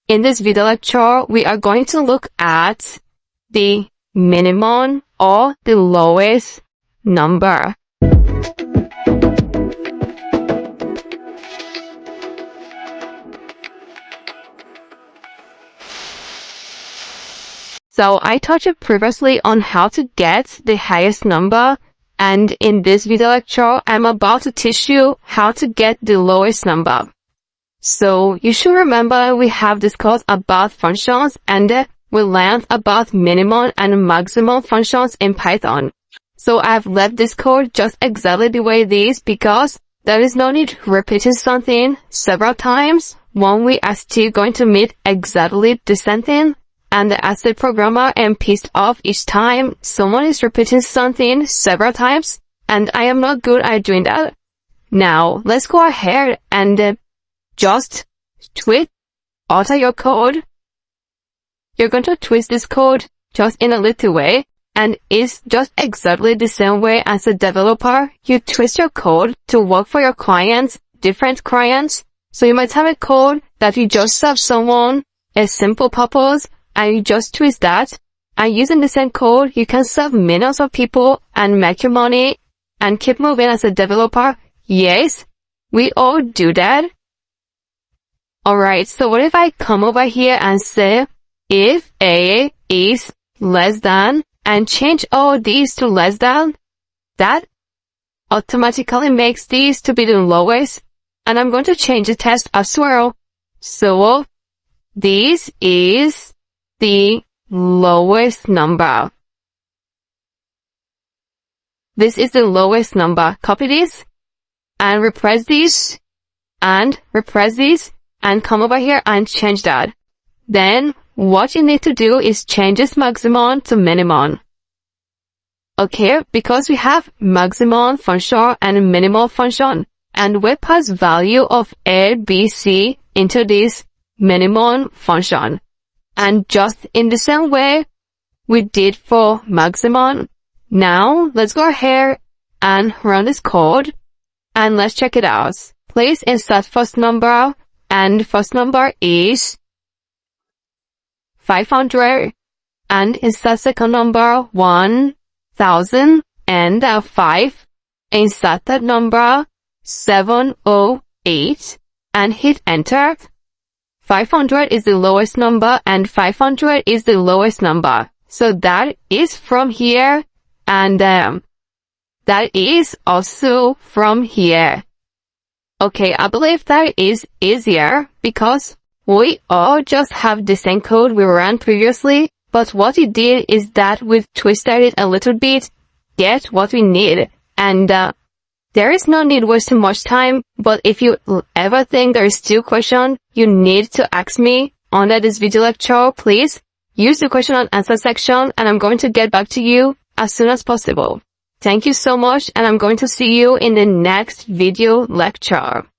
In this video lecture, we are going to look at the minimum or the lowest number. So I touched previously on how to get the highest number, and in this video lecture, I'm about to teach you how to get the lowest number. So you should remember we have discussed about functions and we learned about minimum and maximum functions in Python. So I've left this code just exactly the way it is because there is no need repeating something several times when we are still going to meet exactly the same thing. And as a programmer, I'm pissed off each time someone is repeating something several times, and I am not good at doing that. Now, let's go ahead and just alter your code. You're going to twist this code just in a little way, and it's just exactly the same way as a developer. You twist your code to work for your clients, different clients. So you might have a code that you just serve someone a simple purpose, and you just twist that, and using the same code, you can serve millions of people and make your money and keep moving as a developer. Yes, we all do that. Alright, so what if I come over here and say, if A is less than, and change all these to less than, that automatically makes these to be the lowest, and I'm going to change the test as well. So, this is the lowest number. This is the lowest number. Copy this and repress this and repress this and come over here and change that. Then what you need to do is change this maximum to minimum. Okay, because we have maximum function and minimum function, and we pass value of A, B, C into this minimum function. And just in the same way we did for maximum, now let's go ahead and run this code and let's check it out. Please insert first number, and first number is 500, and insert second number 1000 and 5. Insert that number 708 and hit enter. 500 is the lowest number and 500 is the lowest number. So that is from here, and that is also from here. Okay, I believe that is easier because we all just have the same code we ran previously, but what we did is that we twisted it a little bit, get what we need, and there is no need wasting much time, but if you ever think there is still question you need to ask me under this video lecture, please use the question and answer section, and I'm going to get back to you as soon as possible. Thank you so much, and I'm going to see you in the next video lecture.